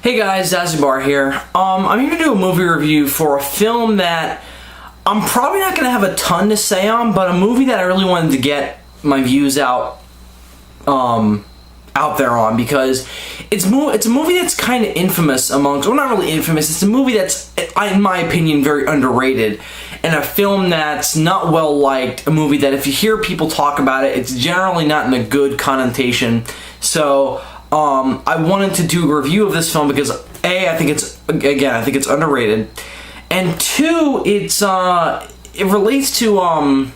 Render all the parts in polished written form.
Hey guys, Zazibar here. I'm here to do a movie review for a film that I'm probably not going to have a ton to say on, but a movie that I really wanted to get my views out there on, because it's a movie that's kind of infamous amongst, well, not really infamous, it's a movie that's, in my opinion, very underrated, and a film that's not well liked, a movie that if you hear people talk about it, it's generally not in a good connotation. So I wanted to do a review of this film because A, I think it's underrated, and two, it relates to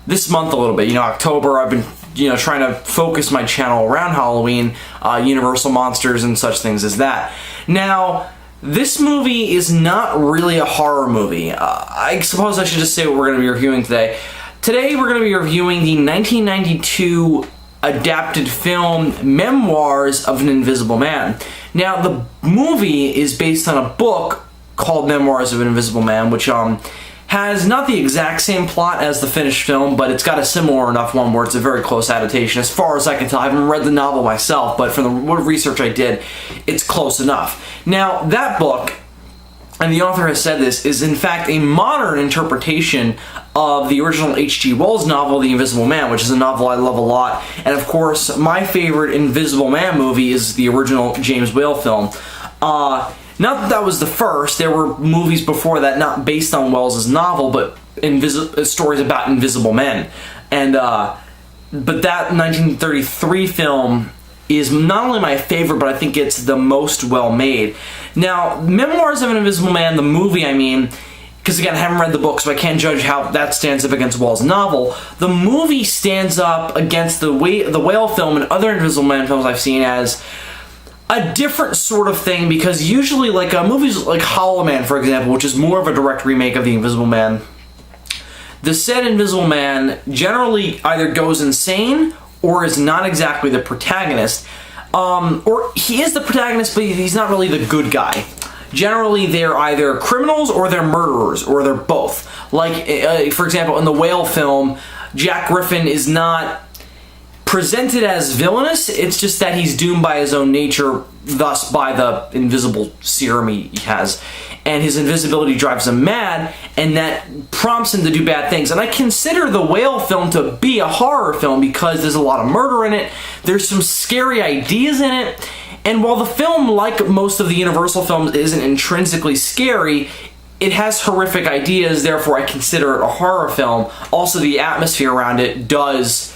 this month a little bit. October, I've been trying to focus my channel around Halloween, Universal Monsters and such things as that. Now, this movie is not really a horror movie. I suppose I should just say what we're going to be reviewing today. Today we're going to be reviewing the 1992 adapted film Memoirs of an Invisible Man. Now, the movie is based on a book called Memoirs of an Invisible Man, which has not the exact same plot as the finished film, but it's got a similar enough one where it's a very close adaptation. As far as I can tell, I haven't read the novel myself, but from the research I did, it's close enough. Now, that book, and the author has said this, is in fact a modern interpretation of the original H.G. Wells novel, The Invisible Man, which is a novel I love a lot. And of course, my favorite Invisible Man movie is the original James Whale film. Not that was the first. There were movies before that not based on Wells' novel, but stories about invisible men. And but that 1933 film is not only my favorite, but I think it's the most well made. Now, Memoirs of an Invisible Man, the movie, because again, I haven't read the book, so I can't judge how that stands up against Wells' novel. The movie stands up against the Whale film and other Invisible Man films I've seen as a different sort of thing, because usually, like movies like Hollow Man, for example, which is more of a direct remake of The Invisible Man, the said Invisible Man generally either goes insane or is not exactly the protagonist. Or he is the protagonist, but he's not really the good guy. Generally, they're either criminals or they're murderers, or they're both. Like, for example, in the Whale film, Jack Griffin is not presented as villainous, it's just that he's doomed by his own nature, thus by the invisible serum he has. And his invisibility drives him mad, and that prompts him to do bad things. And I consider the Whale film to be a horror film because there's a lot of murder in it, there's some scary ideas in it, and while the film, like most of the Universal films, isn't intrinsically scary, it has horrific ideas, therefore I consider it a horror film. Also, the atmosphere around it does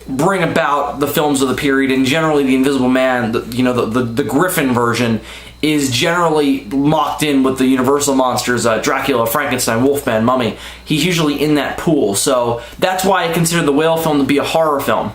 bring about the films of the period, and generally the Invisible Man, the Griffin version, is generally locked in with the Universal monsters, Dracula, Frankenstein, Wolfman, Mummy. He's usually in that pool, so that's why I consider the Whale film to be a horror film.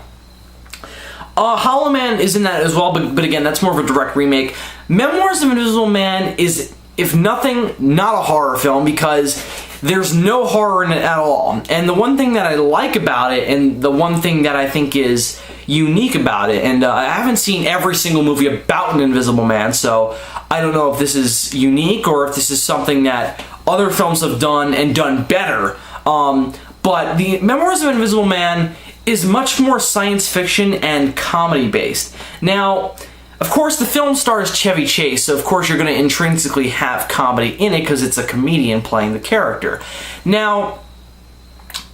Hollow Man is in that as well, but again, that's more of a direct remake. Memoirs of an Invisible Man is, if nothing, not a horror film, because there's no horror in it at all. And the one thing that I like about it, and the one thing that I think is unique about it, and I haven't seen every single movie about an Invisible Man, so I don't know if this is unique or if this is something that other films have done and done better. But the Memoirs of an Invisible Man is much more science fiction and comedy based. Now, of course, the film stars Chevy Chase, so of course you're going to intrinsically have comedy in it because it's a comedian playing the character. Now,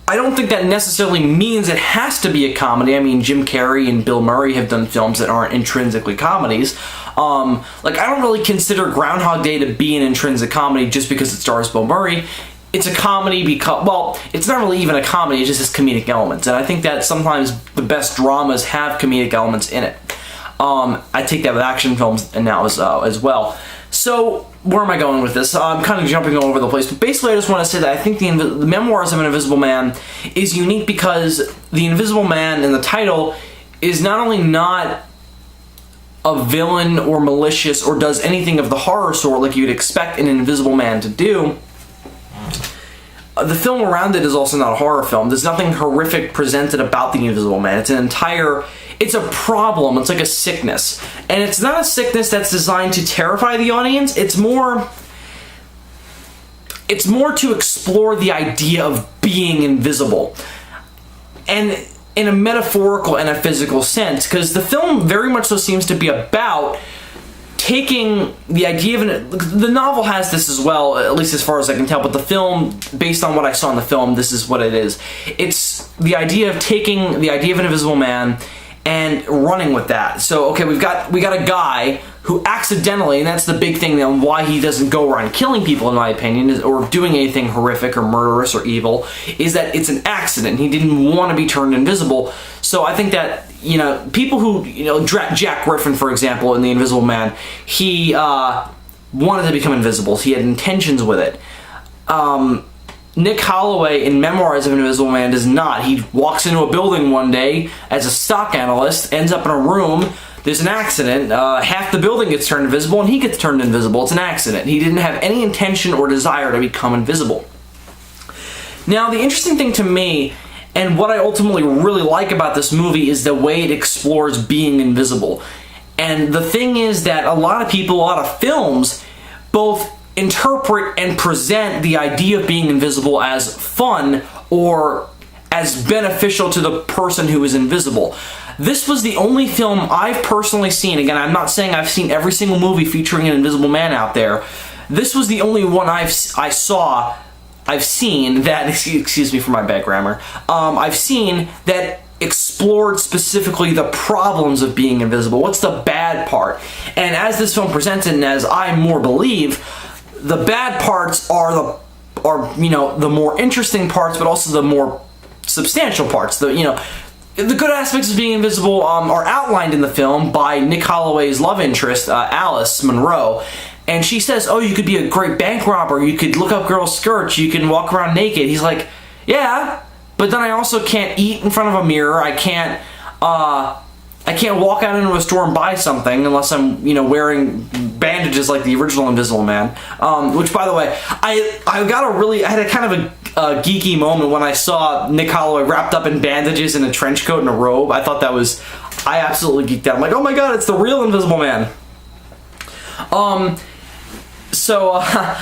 I don't think that necessarily means it has to be a comedy. I mean, Jim Carrey and Bill Murray have done films that aren't intrinsically comedies. I don't really consider Groundhog Day to be an intrinsic comedy just because it stars Bill Murray. It's a comedy because, well, it's not really even a comedy, it just has comedic elements. And I think that sometimes the best dramas have comedic elements in it. I take that with action films and now as well. So, where am I going with this? I'm kind of jumping all over the place, but basically I just want to say that I think the Memoirs of an Invisible Man is unique because the Invisible Man in the title is not only not a villain or malicious or does anything of the horror sort like you'd expect an Invisible Man to do. The film around it is also not a horror film. There's nothing horrific presented about the Invisible Man. It's a problem. It's like a sickness. And it's not a sickness that's designed to terrify the audience. It's more to explore the idea of being invisible. And in a metaphorical and a physical sense, because the film very much so seems to be about taking the idea of the novel has this as well, at least as far as I can tell, but the film, based on what I saw in the film, this is what it is. It's the idea of taking the idea of an invisible man and running with that. So, okay, we got a guy who accidentally, and that's the big thing on why he doesn't go around killing people, in my opinion, or doing anything horrific or murderous or evil, is that it's an accident. He didn't want to be turned invisible. So I think that, people who, Jack Griffin, for example, in The Invisible Man, he wanted to become invisible. He had intentions with it. Nick Holloway in Memoirs of an Invisible Man does not. He walks into a building one day as a stock analyst, ends up in a room, there's an accident, half the building gets turned invisible, and he gets turned invisible. It's an accident. He didn't have any intention or desire to become invisible. Now, the interesting thing to me, and what I ultimately really like about this movie, is the way it explores being invisible. And the thing is that a lot of people, a lot of films, both interpret and present the idea of being invisible as fun or as beneficial to the person who is invisible. This was the only film I've personally seen. Again, I'm not saying I've seen every single movie featuring an invisible man out there. This was the only one I've seen that, excuse me for my bad grammar, I've seen that explored specifically the problems of being invisible. What's the bad part? And as this film presents it, and as I more believe, the bad parts are the more interesting parts, but also the more substantial parts. The good aspects of being invisible are outlined in the film by Nick Holloway's love interest, Alice Monroe. And she says, oh, you could be a great bank robber, you could look up girls' skirts, you can walk around naked. He's like, yeah, but then I also can't eat in front of a mirror, I can't walk out into a store and buy something unless I'm, wearing bandages like the original Invisible Man. Which, by the way, I had a kind of a geeky moment when I saw Nick Holloway wrapped up in bandages in a trench coat and a robe. I absolutely geeked out. I'm like, oh my god, it's the real Invisible Man. I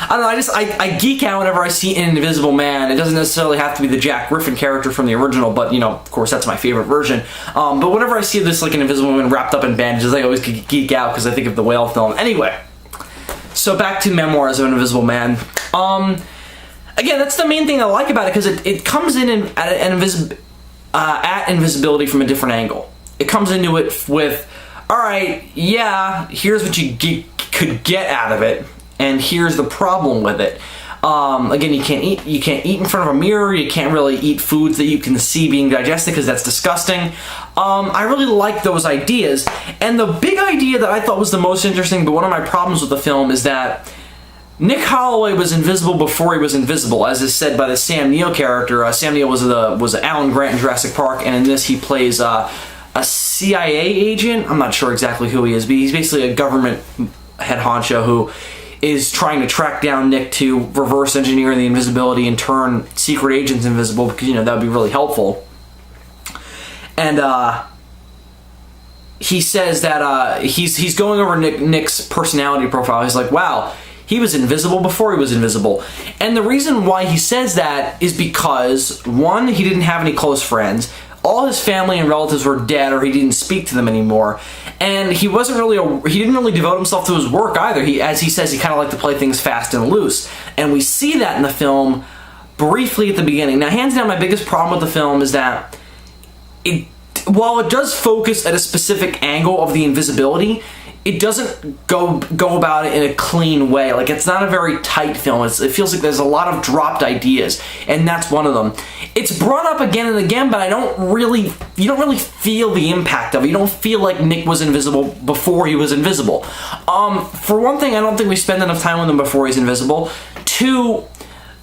don't know, I geek out whenever I see an Invisible Man. It doesn't necessarily have to be the Jack Griffin character from the original, but, of course, that's my favorite version. But whenever I see this, like, an Invisible Man wrapped up in bandages, I always geek out because I think of the whale film. Anyway, so back to Memoirs of an Invisible Man. Again, that's the main thing I like about it, because it comes in at invisibility from a different angle. It comes into it with, alright, yeah, here's what you could get out of it, and here's the problem with it. Again, you can't eat in front of a mirror, you can't really eat foods that you can see being digested because that's disgusting. I really like those ideas, and the big idea that I thought was the most interesting, but one of my problems with the film, is that Nick Holloway was invisible before he was invisible, as is said by the Sam Neill character. Sam Neill was Alan Grant in Jurassic Park, and in this he plays a CIA agent. I'm not sure exactly who he is, but he's basically a government head honcho who is trying to track down Nick to reverse engineer the invisibility and turn secret agents invisible, because, that would be really helpful. And he says that he's going over Nick's personality profile. He's like, wow, he was invisible before he was invisible. And the reason why he says that is because, one, he didn't have any close friends. All his family and relatives were dead, or he didn't speak to them anymore. And he didn't really devote himself to his work either. As he says, he kind of liked to play things fast and loose. And we see that in the film briefly at the beginning. Now, hands down, my biggest problem with the film is that while it does focus at a specific angle of the invisibility, it doesn't go about it in a clean way. Like, it's not a very tight film. It feels like there's a lot of dropped ideas, and that's one of them. It's brought up again and again, but you don't really feel the impact of it. You don't feel like Nick was invisible before he was invisible. For one thing, I don't think we spend enough time with him before he's invisible. Two,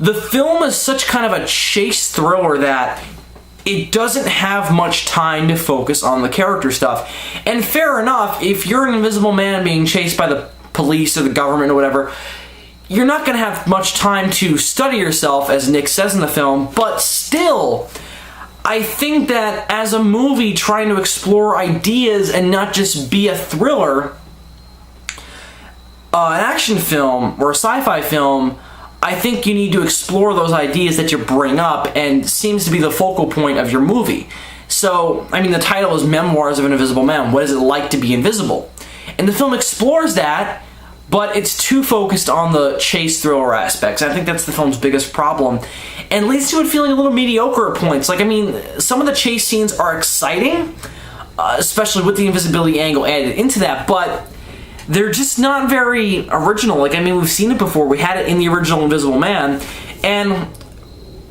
the film is such kind of a chase thriller that it doesn't have much time to focus on the character stuff. And fair enough, if you're an invisible man being chased by the police or the government or whatever, you're not going to have much time to study yourself, as Nick says in the film, but still, I think that as a movie trying to explore ideas and not just be a thriller, an action film or a sci-fi film, I think you need to explore those ideas that you bring up, and seems to be the focal point of your movie. So, I mean, the title is Memoirs of an Invisible Man. What is it like to be invisible? And the film explores that, but it's too focused on the chase thriller aspects. I think that's the film's biggest problem, and leads to it feeling a little mediocre at points. Like, I mean, some of the chase scenes are exciting, especially with the invisibility angle added into that, but they're just not very original. Like, I mean, we've seen it before. We had it in the original Invisible Man, and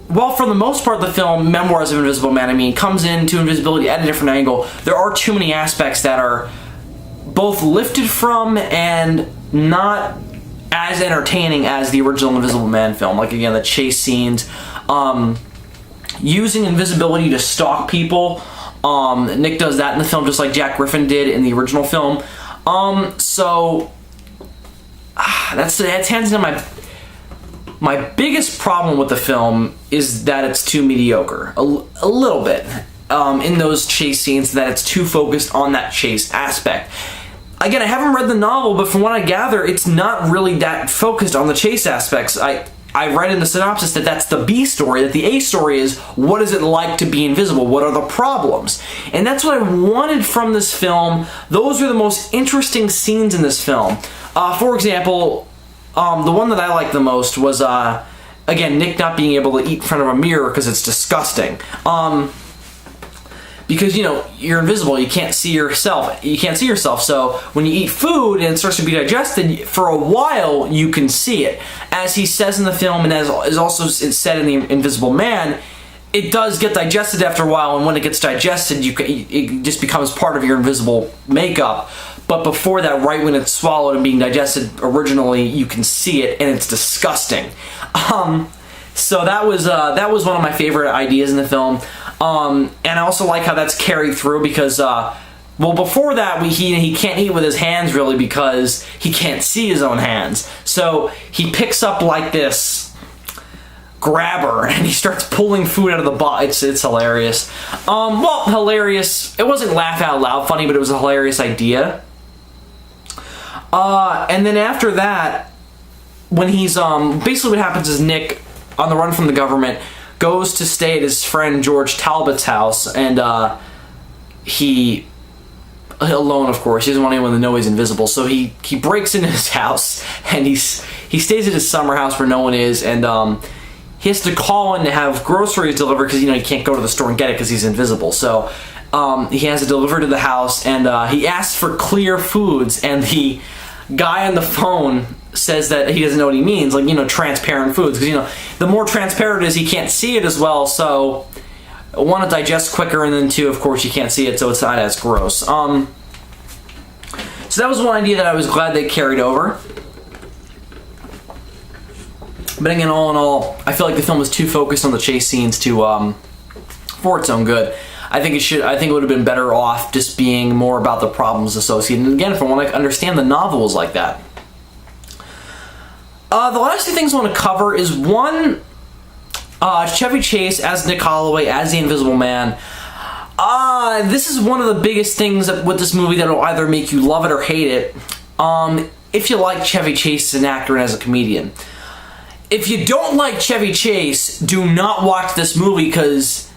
while for the most part the film Memoirs of Invisible Man, I mean, comes into invisibility at a different angle, there are too many aspects that are both lifted from and not as entertaining as the original Invisible Man film. Like, again, the chase scenes, using invisibility to stalk people. Nick does that in the film just like Jack Griffin did in the original film. So that's hands down my biggest problem with the film is that it's too mediocre, a little bit, in those chase scenes, that it's too focused on that chase aspect. Again, I haven't read the novel, but from what I gather, it's not really that focused on the chase aspects. I read in the synopsis that that's the B story, that the A story is, what is it like to be invisible? What are the problems? And that's what I wanted from this film. Those are the most interesting scenes in this film. For example, the one that I liked the most was, again, Nick not being able to eat in front of a mirror because it's disgusting. Because, you know, you're invisible, you can't see yourself, so when you eat food and it starts to be digested, for a while you can see it. As he says in the film, and as is also said in the Invisible Man, it does get digested after a while, and when it gets digested, it just becomes part of your invisible makeup. But before that, right when it's swallowed and being digested originally, you can see it, and it's disgusting. So that was one of my favorite ideas in the film. And I also like how that's carried through because, well, before that, he can't eat with his hands really because he can't see his own hands. So he picks up like this grabber and he starts pulling food out of the box. It's hilarious. Well, hilarious. It wasn't laugh out loud funny, but it was a hilarious idea. And then after that, when he's, basically what happens is Nick, on the run from the government, goes to stay at his friend George Talbot's house, and he, alone of course, he doesn't want anyone to know he's invisible, so he breaks into his house, and he stays at his summer house where no one is, and he has to call in to have groceries delivered because, you know, he can't go to the store and get it because he's invisible. So he has it delivered to the house, and he asks for clear foods, and the guy on the phone says that he doesn't know what he means, like, you know, transparent foods, because, you know, the more transparent it is, he can't see it as well, so one, it digests quicker, and then two, of course, you can't see it, so it's not as gross. So that was one idea that I was glad they carried over. But again, all in all, I feel like the film was too focused on the chase scenes for its own good. I think it would have been better off just being more about the problems associated. And again, from what I understand, the novel was like that. The last two things I want to cover is one, Chevy Chase as Nick Holloway, as the Invisible Man. This is one of the biggest things with this movie that will either make you love it or hate it, if you like Chevy Chase as an actor and as a comedian. If you don't like Chevy Chase, do not watch this movie, because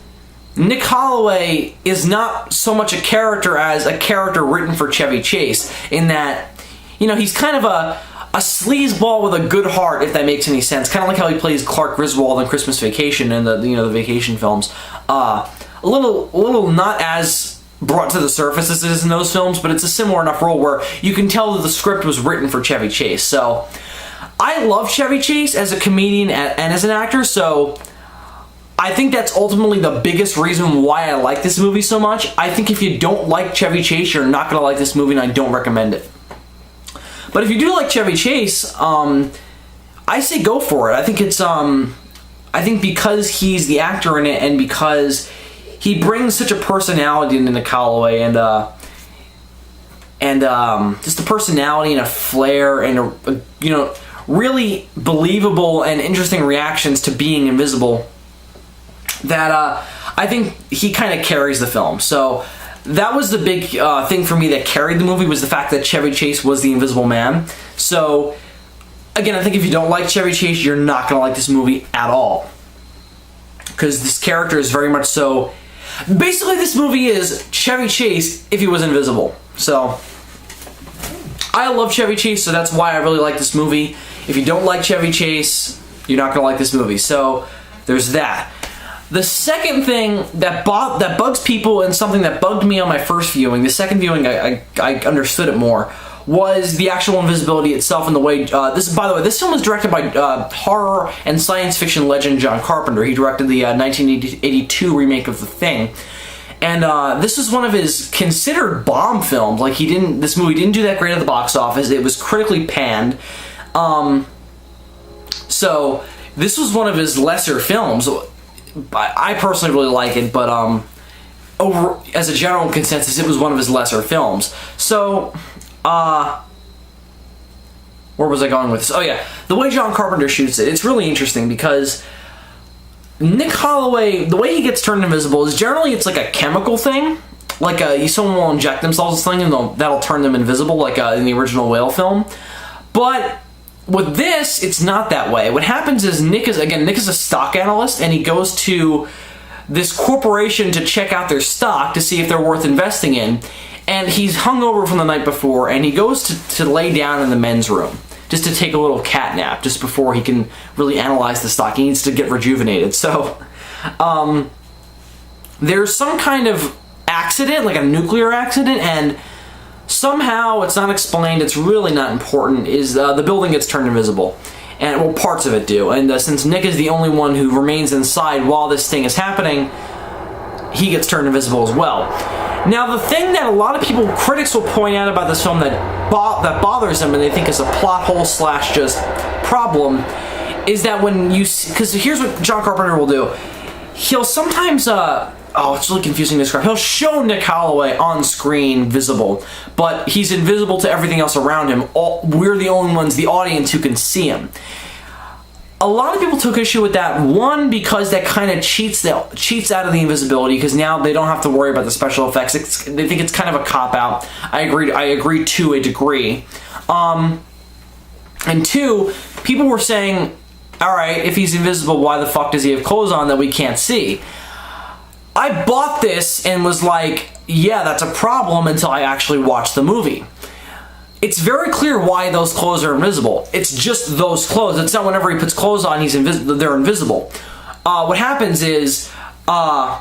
Nick Holloway is not so much a character as a character written for Chevy Chase, in that, you know, he's kind of a sleazeball with a good heart, if that makes any sense. Kind of like how he plays Clark Griswold in Christmas Vacation and the vacation films. A little not as brought to the surface as it is in those films, but it's a similar enough role where you can tell that the script was written for Chevy Chase. So I love Chevy Chase as a comedian and as an actor, so I think that's ultimately the biggest reason why I like this movie so much. I think if you don't like Chevy Chase, you're not going to like this movie, and I don't recommend it. But if you do like Chevy Chase, I say go for it. I think it's, I think because he's the actor in it, and because he brings such a personality into Nick Holloway, and just a personality and a flair and you know, really believable and interesting reactions to being invisible, that I think he kind of carries the film. So that was the big thing for me that carried the movie, was the fact that Chevy Chase was the Invisible Man. So again, I think if you don't like Chevy Chase, you're not going to like this movie at all, because this character is very much so. Basically, this movie is Chevy Chase if he was invisible. So I love Chevy Chase, so that's why I really like this movie. If you don't like Chevy Chase, you're not going to like this movie. So there's that. The second thing that bugs people, and something that bugged me on my first viewing, the second viewing I understood it more, was the actual invisibility itself and the way, by the way, this film was directed by horror and science fiction legend John Carpenter. He directed the 1982 remake of The Thing. And this was one of his considered bomb films. Like, this movie didn't do that great at the box office. It was critically panned. So this was one of his lesser films. I personally really like it, but as a general consensus, it was one of his lesser films. So, where was I going with this? Oh yeah, the way John Carpenter shoots it, it's really interesting because Nick Holloway, the way he gets turned invisible is generally it's like a chemical thing. Like someone will inject themselves with something and that'll turn them invisible, like in the original Whale film. But with this, it's not that way. What happens is Nick is a stock analyst, and he goes to this corporation to check out their stock to see if they're worth investing in. And he's hungover from the night before, and he goes to lay down in the men's room just to take a little cat nap just before he can really analyze the stock. He needs to get rejuvenated. So there's some kind of accident, like a nuclear accident, and somehow, it's not explained, it's really not important, is the building gets turned invisible. And, well, parts of it do. And since Nick is the only one who remains inside while this thing is happening, he gets turned invisible as well. Now, the thing that a lot of critics will point out about this film that bothers them and they think is a plot hole / just problem, is that when you see, because here's what John Carpenter will do. He'll sometimes, it's really confusing to describe. He'll show Nick Holloway on screen visible, but he's invisible to everything else around him. We're the only ones, the audience, who can see him. A lot of people took issue with that. One, because that kind of cheats out of the invisibility, because now they don't have to worry about the special effects. They think it's kind of a cop-out. I agree to a degree. And two, people were saying, all right, if he's invisible, why the fuck does he have clothes on that we can't see? I bought this and was like, yeah, that's a problem, until I actually watched the movie. It's very clear why those clothes are invisible. It's just those clothes. It's not whenever he puts clothes on, they're invisible. What happens is, when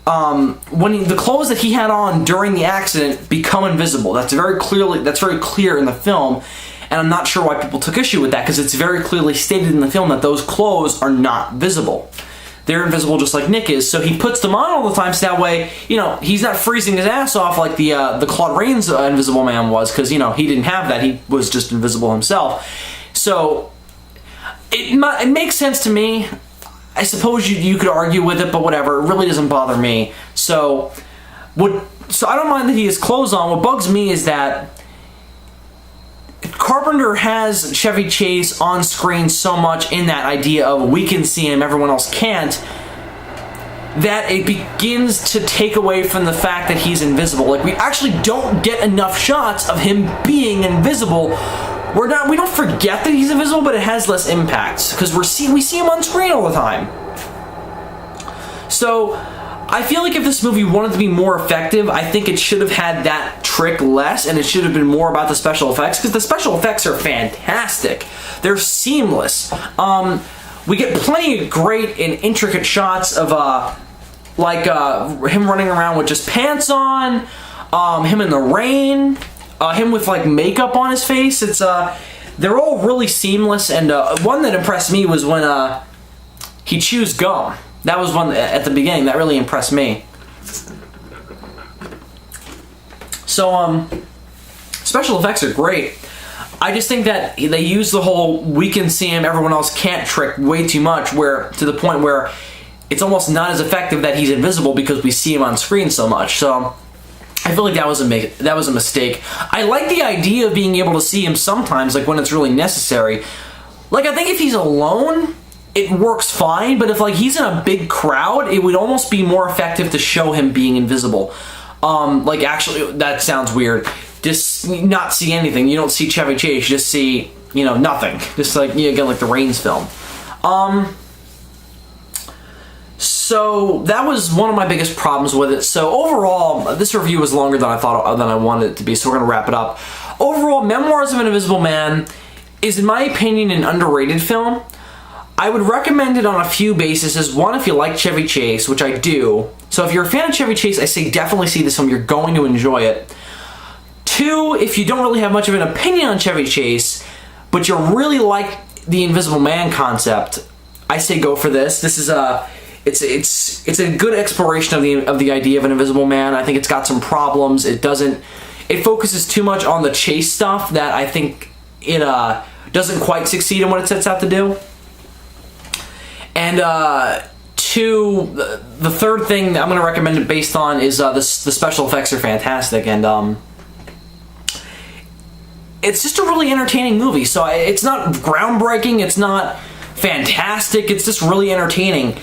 the clothes that he had on during the accident become invisible. That's very clear in the film, and I'm not sure why people took issue with that, because it's very clearly stated in the film that those clothes are not visible. They're invisible just like Nick is, so he puts them on all the time, so that way, he's not freezing his ass off like the Claude Rains Invisible Man was, because, he didn't have that. He was just invisible himself. So, it makes sense to me. I suppose you could argue with it, but whatever. It really doesn't bother me. So I don't mind that he has clothes on. What bugs me is that Carpenter has Chevy Chase on screen so much in that idea of we can see him, everyone else can't, that it begins to take away from the fact that he's invisible. Like, we actually don't get enough shots of him being invisible. We don't forget that he's invisible, but it has less impact because we see him on screen all the time. So I feel like if this movie wanted to be more effective, I think it should have had that trick less, and it should have been more about the special effects, because the special effects are fantastic. They're seamless. We get plenty of great and intricate shots of him running around with just pants on, him in the rain, him with like makeup on his face. They're all really seamless, and one that impressed me was when he chews gum. That was one at the beginning that really impressed me. So, special effects are great. I just think that they use the whole we can see him, everyone else can't trick way too much, to the point where it's almost not as effective that he's invisible because we see him on screen so much. So, I feel like that was a mistake. I like the idea of being able to see him sometimes, like when it's really necessary. Like, I think if he's alone, it works fine, but if he's in a big crowd, it would almost be more effective to show him being invisible. Actually, that sounds weird. Just not see anything. You don't see Chevy Chase, you just see, nothing. Just like the Rains film. So that was one of my biggest problems with it. So overall, this review was longer than I wanted it to be, so we're gonna wrap it up. overall, Memoirs of an Invisible Man is, in my opinion, an underrated film. I would recommend it on a few bases. One, if you like Chevy Chase, which I do. So if you're a fan of Chevy Chase, I say definitely see this film. You're going to enjoy it. Two, if you don't really have much of an opinion on Chevy Chase, but you really like the Invisible Man concept, I say go for this. This is it's a good exploration of the idea of an Invisible Man. I think it's got some problems. It focuses too much on the chase stuff that I think it doesn't quite succeed in what it sets out to do. And two, the third thing that I'm going to recommend it based on is the special effects are fantastic, and it's just a really entertaining movie. So it's not groundbreaking, it's not fantastic, it's just really entertaining.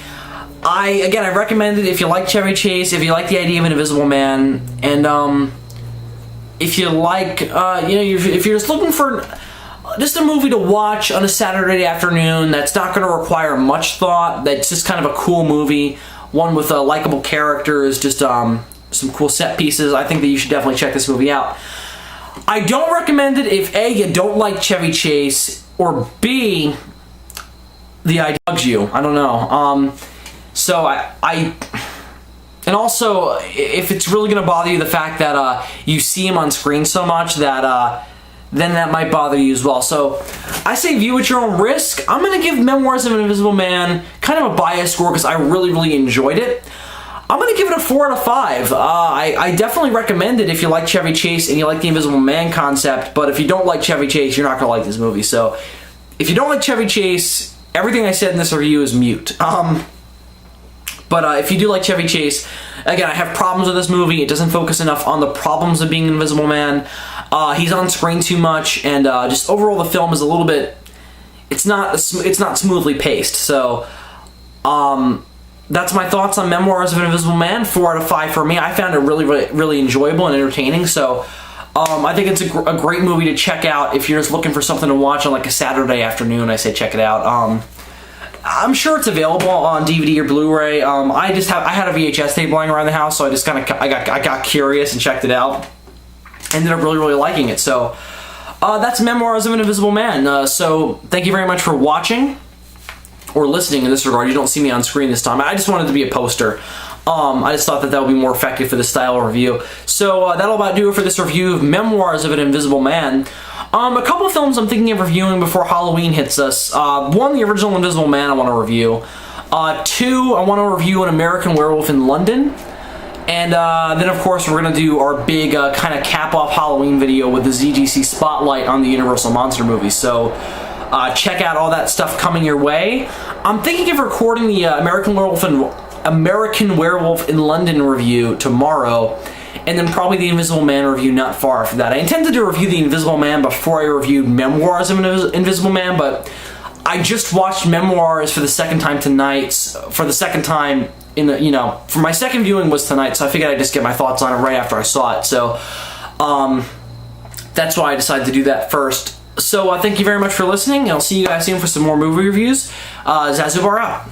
I recommend it if you like Chevy Chase, if you like the idea of an Invisible Man, and if you like, if you're just looking for just a movie to watch on a Saturday afternoon that's not going to require much thought, that's just kind of a cool movie, one with likable characters, just some cool set pieces, I think that you should definitely check this movie out. I don't recommend it if A, you don't like Chevy Chase, or B, the idea bugs you. I don't know. So and also, if it's really going to bother you, the fact that you see him on screen so much, that then that might bother you as well. So I say view at your own risk. I'm going to give Memoirs of an Invisible Man kind of a biased score because I really, really enjoyed it. I'm going to give it a 4 out of 5. I definitely recommend it if you like Chevy Chase and you like the Invisible Man concept, but if you don't like Chevy Chase, you're not going to like this movie. So if you don't like Chevy Chase, everything I said in this review is mute. But if you do like Chevy Chase, again, I have problems with this movie. It doesn't focus enough on the problems of being an Invisible Man. He's on screen too much, and just overall the film is a little bit, it's not smoothly paced. So that's my thoughts on Memoirs of an Invisible Man. 4 out of 5 for me. I found it really, really, really enjoyable and entertaining. So I think it's a great movie to check out if you're just looking for something to watch on like a Saturday afternoon. I say check it out. I'm sure it's available on DVD or Blu-ray. I had a VHS tape lying around the house, so I just I got curious and checked it out. Ended up really, really liking it. So that's Memoirs of an Invisible Man. So thank you very much for watching or listening in this regard. You don't see me on screen this time. I just wanted to be a poster. I just thought that would be more effective for this style of review. So that'll about do it for this review of Memoirs of an Invisible Man. A couple of films I'm thinking of reviewing before Halloween hits us. One, the original Invisible Man I want to review. Two, I want to review An American Werewolf in London. And then, of course, we're going to do our big kind of cap-off Halloween video with the ZGC Spotlight on the Universal Monster movies. So check out all that stuff coming your way. I'm thinking of recording the American Werewolf in London review tomorrow, and then probably the Invisible Man review not far after that. I intended to review the Invisible Man before I reviewed Memoirs of an Invisible Man, but I just watched Memoirs for the second time tonight. For the second time for my second viewing was tonight, so I figured I'd just get my thoughts on it right after I saw it. So that's why I decided to do that first. So thank you very much for listening, and I'll see you guys soon for some more movie reviews. Zazubar out.